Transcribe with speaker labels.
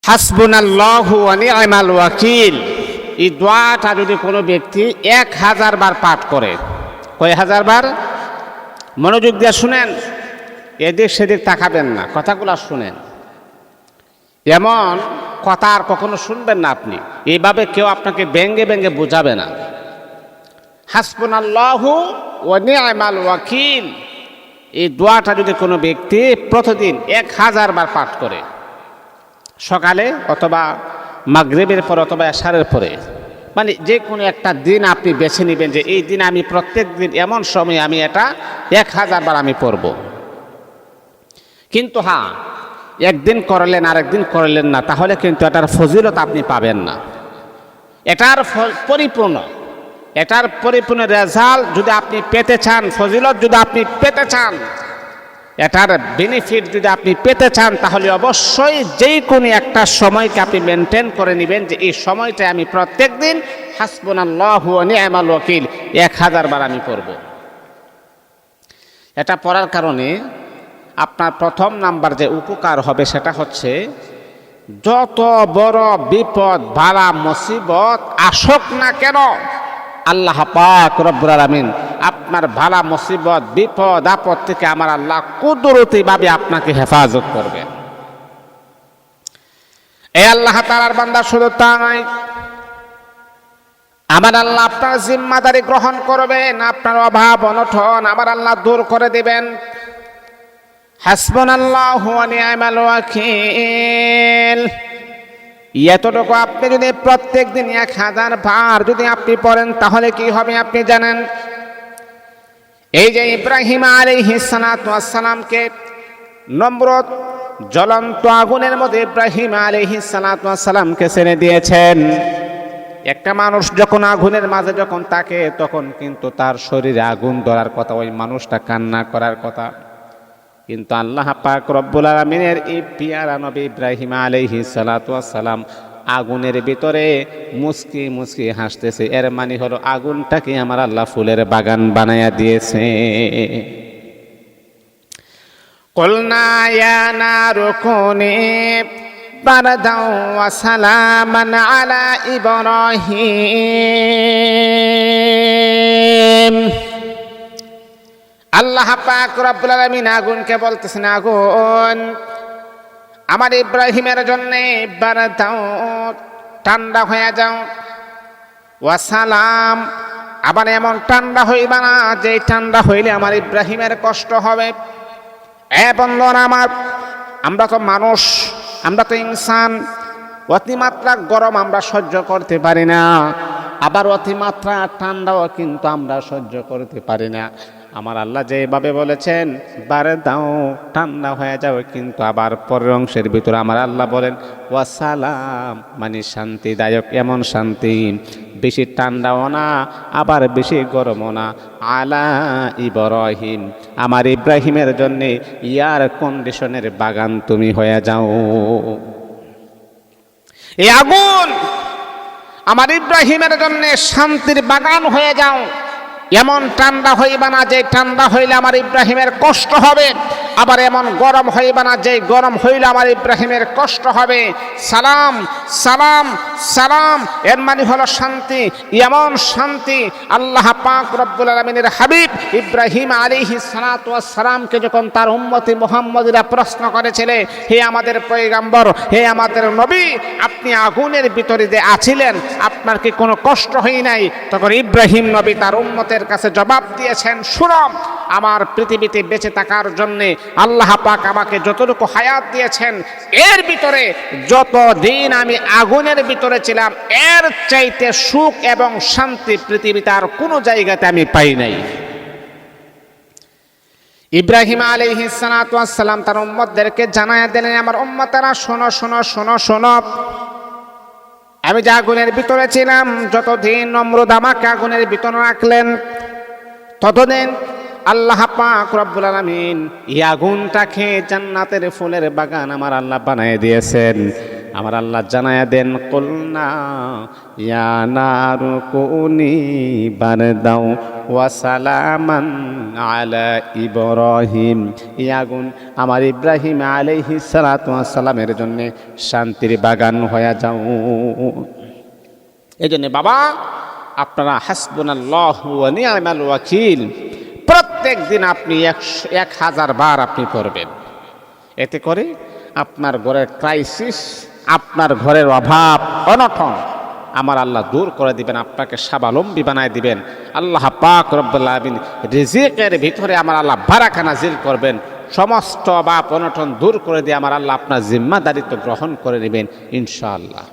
Speaker 1: হাসবুনাল্লাহু ওয়া নি'মাল ওয়াকিল, এই দোয়াটা যদি কোনো ব্যক্তি 1000 বার পাঠ করে, কয় হাজার বার? মনোযোগ দিয়ে শুনেন, এদিক সেদিক তাকাবেন না, কথাগুলো শুনেন। এমন কথা আর কখনো শুনবেন না আপনি, এইভাবে কেউ আপনাকে ব্যঙ্গে ব্যঙ্গে বোঝাবে না। হাসবুনাল্লাহু ওয়া নি'মাল ওয়াকিল, এই দোয়াটা যদি কোনো ব্যক্তি প্রতিদিন 1000 বার পাঠ করে, সকালে অথবা মাগরিবের পর অথবা এশারের পরে, মানে যে কোনো একটা দিন আপনি বেছে নেবেন যে এই দিন আমি প্রত্যেক দিন এমন সময় আমি এটা 1000 বার আমি পড়ব। কিন্তু হ্যাঁ, একদিন করলেন আরেকদিন করলেন না, তাহলে কিন্তু এটার ফজিলত আপনি পাবেন না। এটার পরিপূর্ণ রেজাল্ট যদি আপনি পেতে চান, ফজিলত যদি আপনি পেতে চান, এটার বেনিফিট যদি আপনি পেতে চান, তাহলে অবশ্যই যেই কোনো একটা সময়কে আপনি মেনটেন করে নেবেন যে এই সময়টা আমি প্রত্যেক দিন হাসবুনাল্লাহু ওয়া নি'মাল ওয়াকিল 1000 বার আমি পড়ব। এটা পড়ার কারণে আপনার প্রথম নাম্বার যে উপকার হবে সেটা হচ্ছে, যত বড় বিপদ বালা মুসিবত আসুক না কেন, আল্লাহ পাক রব্বুল আলামিন আপনার ভালা মুসিবত বিপদ আপদ থেকে আমার আল্লাহ কুদরতিভাবে আপনাকে হেফাজত করবেন। এই আল্লাহ তাআলার বান্দা শুধু তা নয়, আমার আল্লাহ আপনার জিম্মাদারি গ্রহণ করবেন, আপনার অভাব অনটন আমার আল্লাহ দূর করে দিবেন। হাসবুনাল্লাহু ওয়া নি'মাল ওয়াকিল, এতটুকু আপনি যদি প্রত্যেক দিন 1000 বার যদি আপনি পড়েন, তাহলে কি হবে আপনি জানেন? এই যে ইব্রাহিম আলাইহিস সালাতু ওয়াস সালামকে নমরুদ জ্বলন্ত আগুনের মধ্যে ইব্রাহিম আলাইহিস সালাতু ওয়াস সালামকে ছেড়ে দিয়েছেন। একটা মানুষ যখন আগুনের মাঝে যখন থাকে, তখন কিন্তু তার শরীরে আগুন ধরার কথা, ওই মানুষটা কান্না করার কথা। কিন্তু আল্লাহ পাক রব্বুল আলামিনের এই পিয়ারা নবী ইব্রাহিম আলাইহিস সালাতু ওয়াস সালাম আগুনের ভিতরে মুস্কি মুস্কি হাসতেছে। এর মানে হলো আগুনটাকে আমার আল্লাহ ফুলের বাগান বানায়া দিয়েছে। কুলনা ইয়া নারু কুনি বারদাও ওয়া সালামান আলা ইব্রাহিম। আল্লাহ পাক রব্বুল আলামিন আগুনকে বলতেছেন, আগুন আমার ইব্রাহিমের জন্য বারদাও ঠান্ডা হয়ে যাও, ওয়া সালাম আবার এমন ঠান্ডা হইবা না যে ঠান্ডা হইলে আমার ইব্রাহিমের কষ্ট হবে। বন্ধুরা আমার, আমরা তো মানুষ, আমরা তো ইনসান, অতিমাত্রা গরম আমরা সহ্য করতে পারি না, আবার অতিমাত্রা ঠান্ডাও কিন্তু আমরা সহ্য করতে পারি না। আমার আল্লাহ যেভাবে বলেছেন বারে দাও ঠান্ডা হয়ে যাও, কিন্তু আবার পরের অংশের ভিতরে আমার আল্লাহ বলেন ওয়াসালাম, মানে শান্তিদায়ক, এমন শান্তি বেশি ঠান্ডাও না আবার বেশি গরমও না, আলা ইব্রাহিম, আমার ইব্রাহিমের জন্য এয়ার কন্ডিশনের বাগান তুমি হয়ে যাও। এই আগুন আমার ইব্রাহিমের জন্য শান্তির বাগান হয়ে যাও, এমন ঠান্ডা হইবা না যে ঠান্ডা হইলে আমার ইব্রাহিমের কষ্ট হবে, আবার এমন গরম হইবা না যে গরম হইলে আমার ইব্রাহিমের কষ্ট হবে। সালাম সালাম সালাম, এর মানে হলো শান্তি, এমন শান্তি। আল্লাহ পাক রব্বুল আলামিনের হাবিব ইব্রাহিম আলাইহিস সালাতু ওয়াস সালামকে যখন তার উম্মতি মুহাম্মদীরা প্রশ্ন করেছিল, হে আমাদের পয়গম্বর, হে আমাদের নবী, আপনি আগুনের ভিতরে যে আছিলেন আপনার কি কোনো কষ্ট হয় নাই? তখন ইব্রাহিম নবী তার উম্মতের কাছে জবাব দিয়েছেন, শুনো, আমার পৃথিবীতে বেঁচে থাকার জন্য আল্লাহ পাক আমাকে যতটুকু হায়াত দিয়েছেন, এর ভিতরে যত দিন আমি আগুনের ভিতরে ছিলাম, এর চাইতে সুখ এবং শান্তি পৃথিবীতে আর কোনো জায়গাতে আমি পাই নাই। ইব্রাহিম আলাইহিস সালাতু ওয়াস সালাম তার উম্মতদেরকে জানায়া দিলেন, আমার উম্মতেরা শোনো শোনো শোনো শোনো, আমি যে আগুনের ভিতরে ছিলাম, যতদিন নমরুদ আমাকে আগুনের ভিতরে রাখলেন, ততদিন আল্লাহ পাক রব্বুল আলামিন এই আগুনটাকে জান্নাতের ফুলের বাগান আমার আল্লাহ বানায় দিয়েছেন। আমার আল্লাহ জানায়া দেন, কুলনা ইয়া নারু কুনি বারদাও ওয়া সালামান আলা ইব্রাহিম। এই আগুন আমার ইব্রাহিম আলাইহিস সালাতু ওয়াস সালামের জন্য শান্তির বাগান হয়ে যাও। এই জন্য বাবা আপনারা হাসবুনাল্লাহু ওয়া নি'মাল ওয়াকিল প্রত্যেক দিন আপনি 1000 বার আপনি পড়বেন। এতে করে আপনার ঘরের ক্রাইসিস, আপনার ঘরের অভাব অনটন আমার আল্লাহ দূর করে দিবেন, আপনাকে স্বাবলম্বী বানায় দিবেন। আল্লাহ পাক রব্বুল আলামিন রিজিকের ভিতরে আমার আল্লাহ বারাকা নাজিল করবেন, সমস্ত অভাব অনটন দূর করে দিয়ে আমার আল্লাহ আপনার জিম্মাদারিত্ব গ্রহণ করে নেবেন ইনশাআল্লাহ।